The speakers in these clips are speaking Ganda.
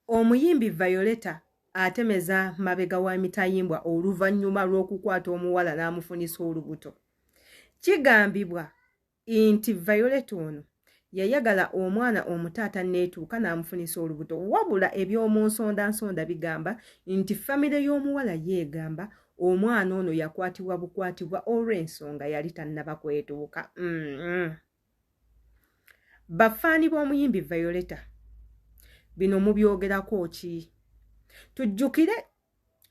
Omuyimbi Violeta atemeza mabega wa mitayimbwa oluvannyuma lw'okukwata omuwala n'amufunisa olubuto. Kigambibwa nti Violeta ono yayagala omwana omutaata neetuuka n'amufunisa olubuto, wabula eby'omunsondansonda bigamba nti famire y'omuwala yeegamba omwana ono yakwatibwa bukwatibwa olw'ensonga yali tannaba kwetuuka. Bafaani b'omuyimbi Violeta bino mubyogerako ki? Tujjukire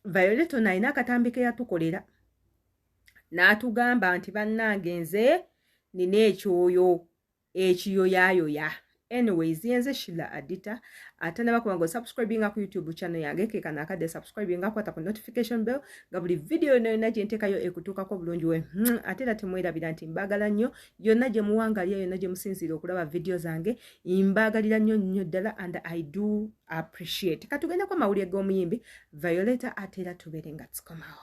Violeta ono alina akatambi ke yatukolera n'atugamba nti bannange nze nina ekyoyo ekiyoyayoya. Anyways, yenze Sheila Adita atanaba kubango subscribinga ku YouTube channel yange ke kana akade subscribinga kwata ku notification bell nga buli video eno yonna gye ntekayo ekutuukako bulungi we ate era temwerabira nti mbagala nnyo yonna gye muwangalya yonna gye musinzira okulaba video zange mbagalira nnyo ddala and I do appreciate. Katugende kwa mawulire g'omuyimbi Violeta ate era tubeere nga tukomawo.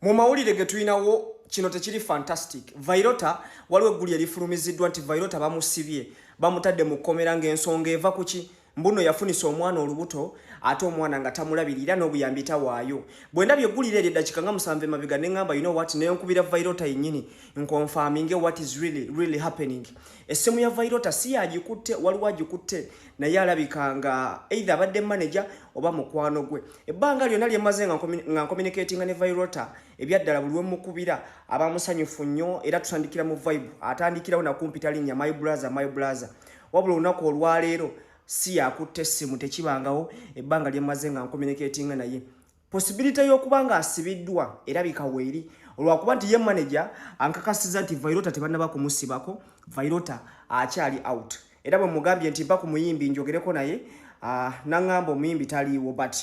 Mu mawulire ge tulinawo kino tekiri fantastic. Violeta waliwo eggulu erifulumiziddwa nti Violeta bamusibye bamutadde mu kkomera ng'ensonga eva ku ki? Mbuno yafunisa omwana olubuto ate omwana nga tamulabirira n'obuyambi tawaayo. Bwe ndabye eggulire eryo eddakiika nga 7 emabega ne ngamba you know what, naye nkubira Violeta yennyini nkonfirminge what is really happening. Essimu ya Violeta si yagikutte, waliwo agikutte naye alabika nga either abadde manager oba mukwano gwe. Ebbanga lyonna lye mmaze nga communicating ne Violeta ebyaddala buli mukubira abamusanyufu nnyo era tutandikira mu vibe atandikirawo nakumpita linnya my brother. Wabula olunaku olwaleero si yakutte essimu tekibangawo ebbanga lye mmaze nga communicating naye. Possibility y'okuba nga asibiddwa erabika weeri olwakuba nti ye manager ankakasiza nti Violeta tebannaba kumusibako, Violeta akyali out. Era bwe mugambye nti mpa ku muyimbi njogereko naye nangamba omuyimbi taliiwo, but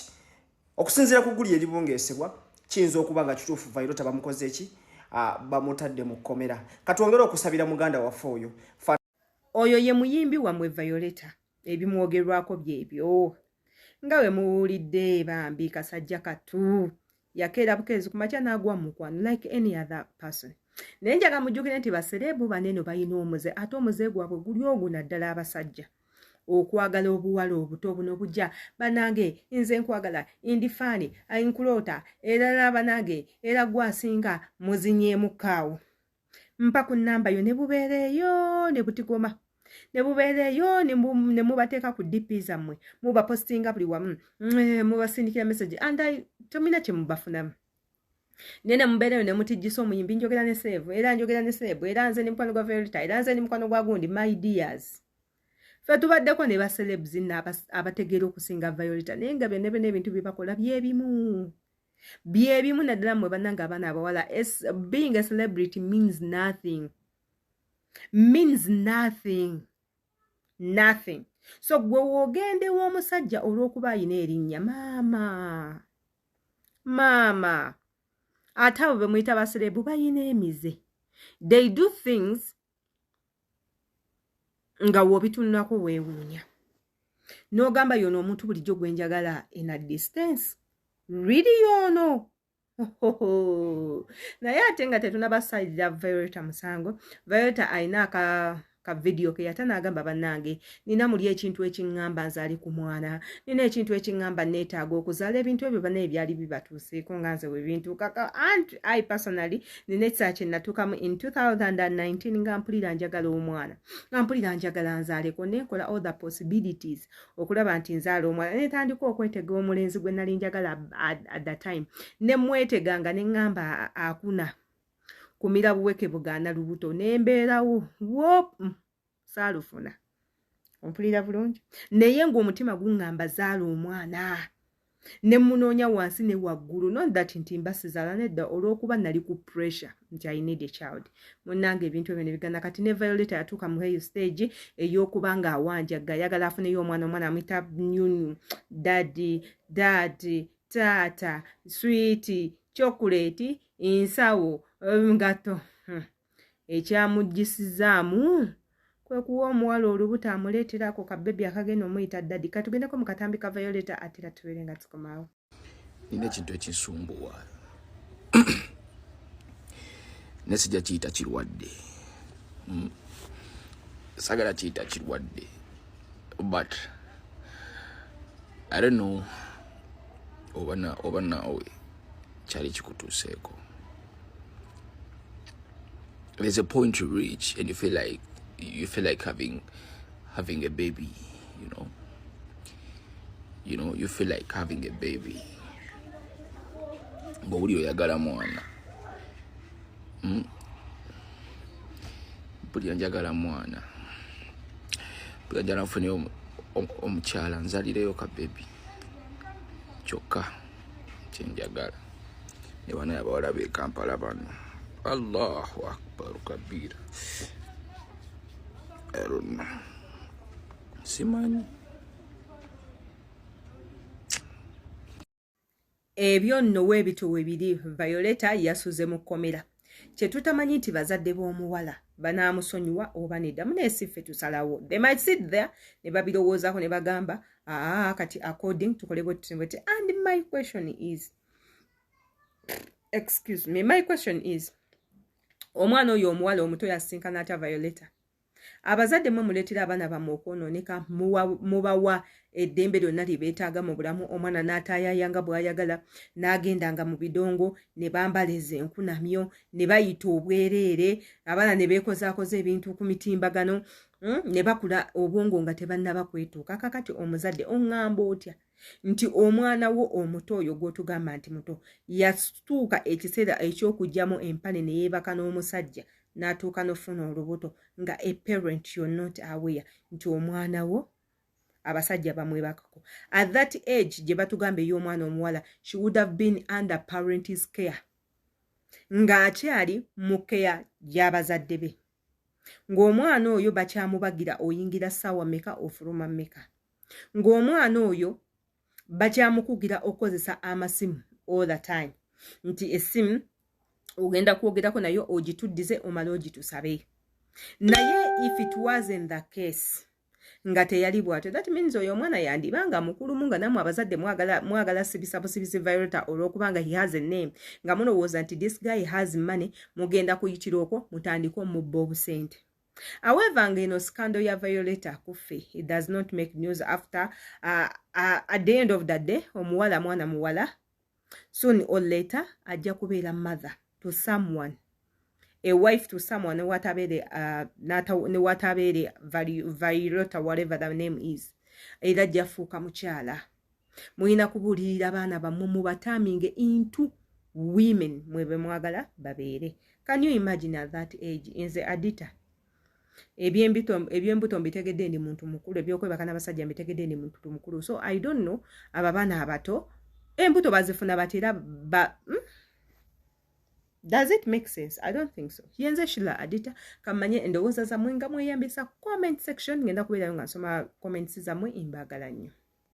okusinziira ku gguli eribungeesebwa kiyinza okuba nga kituufu Violeta bamukoze ki? Bamutadde mu kkomera. Katwongere okusabira muganda waffe oyo ye muyimbi wamwe Violeta ebimwogerwako byebyo nga we muwulidde bambi kasajja katu yakeera bukeezi ku makya n'agwa mu mukwano like any other person. Naye njaga mujjukire nti baserebu banene balina omuze ate omuze gwabwe guli ogwo naddala abasajja okwagala obuwala obuto buno bujja banange nze nkwagala indifaani ayinkulota era banange era gwasinga muzinyeemu kaawo mpa ku nnamba yo ne bubeereeyo ne butigoma ne bubeereeyo ne mubateeka ku DP zammwe mubapostinga buli wamu mubasindikira message and tomina kye mubafunamu nene mubeereyo ne mutijjisa omuyimbi njogera ne save era njogera ne save era nze ne mukwano gwa Violeta era nze ne mukwano gwa gundi my dears. Fe tubaddeko ne bacelebs abategeera okusinga Violeta naye nga byonna ebintu bye bakola byebimu naddala mmwe bannange abaana abawala. Being a celebrity means nothing. So gwe woogende w'omusajja olw'okuba ayina erinnya maama ate abo be muyita baserebu bayina emize. They do things nga w'obitunulako weewuunya n'ogamba yono omuntu bulijjo gwe njagala in a distance really yono. Naye ate nga tetunabasalira Violeta musango. Violeta alina ka video ke yata n'agamba bannange nina muli ekintu ekiŋŋamba nzaali ku mwana, nina ekintu ekiŋŋamba neetaaga okuzaala ebintu ebyo bana ebyali bibatuuseeko nga nze webintu kaka. And I personally nina ekisaa kye natuukamu in 2019 nga mpulira njagala omwana, nga mpulira njagala nzaaleko nenkola all the possibilities okulaba nti nzaala omwana. Netandika okwetega omulenzi gwe nali njagala at the time ne mweteganga ne ŋŋamba akuna kumira buweke bugaana lubuto nembeerawo saalufuna ompulira bulungi naye ng'omutima guŋŋamba zaala omwana ne munoonya wansi ne waggulu not that nti mbasizaala nedda olw'okuba nali ku pressure nti I need a child. Munnange ebintu ebyo ne bigana kati ne Violeta yatuuka mu heyo stage ey'okuba nga awanjagga yagala afuneyo omwana amuyita daddy taata sweet chocolate insawo ngato ekyamuggisizaamu kwe kuwa omuwala olubuto amuleeterako kabebi akagenda omuyita daddy. Katugendeko mu katambi ka Violeta ate era tubeere nga tukomawo. Nina ekintu ekinsumbuwa ne sijja kiyita kirwadde sagala kiyita kirwadde but I don't know oba nawe kyali kikutuuseeko. There's a point to reach and you feel like having a baby, you feel like having a baby. But uli oyagala mwana. Buli njagala mwana. Buli njagala nfune omukyala nzalireyo ka baby. Kyokka kyenjagala. Ne bana yabawala be Kampala bano. Allahu akbar kabira. I don't know. Simanyi. Ebyo nno weebitowe biri Violetta yasuze mu kkomera. Kye tutamanyi nti bazadde b'omuwala banaamusonyiwa oba nedda. Muneesiffe tusalawo. They might sit there ne babirowoozaako ne bagamba kati according tukole bweti. And my question is, omwana oyo omuwala omuto yasinkana atya Violetta? Abazadde mwe muleetera abaana bammwe okwonooneka, mubawa eddembe lyonna lye beetaaga mu bulamu. Omwana n'ataayayanga bw'ayagala, n'agendanga mu bidongo, ne bambaleza enkunamyo, ne bayita obwereere, abaana ne beekozaakoza ebintu ku mitimbagano, ne bakula obwongo nga tebannaba kwetuuka. Kakati omuzadde oŋŋamba otya nti omwana wo omuto oyo gw'otugamba nti muto yatuuka ekiseera eky'okugyamu empale ne yeebaka n'omusajja n'atuuka n'ofuna olubuto nga a parent you're not aware nti omwana wo abasajja bamwebakako. At that age gye batugamba ey'omwana omuwala, she would have been under parent's care, ng'akyali mu care gy'abazadde be, ng'omwana oyo bakyamubagira oyingira ssaawa mmeka ofuluma mmeka, ng'omwana oyo bakyamukugira okukozesa amasimu all the time, nti essimu ogenda kwogerako nayo ogituddize omala ogitusabe. Naye if it wasn't the case nga teyali bw'atyo, that means oyo omwana yandibanga mukulumu nga namwe abazadde mwagala sibisa busibisi Violetta olw'okubanga he has a name, nga mulowooza nti this guy has money, mugenda kuyitira okwo mutandika omubba obusente. However, ngeno scandal ya Violetta kuffe, it does not make news after at the end of the day omuwala mwana muwala soon or later ajja kubeera mother to someone, a wife to someone, whatever Violetta, whatever the name is, era ajja fuuka mukyala. Mulina kubuulirira abaana bammwe mubataminge into women mwebe mwagala babeere. Can you imagine at that age? Nze Adita ebyembuto mbitegedde ndi muntu mukulu, ebyokwebaka n'abasajja mbitegedde ndi muntu mukulu. So I don't know ababaana abato embuto bazifuna batera Does it make sense? I don't think so. Yenze Shila Adita kamanye endowooza zammwe nga mweyambisa comment section. Ngenda kubeerayo nga nsoma comments zammwe imbagala nnyo.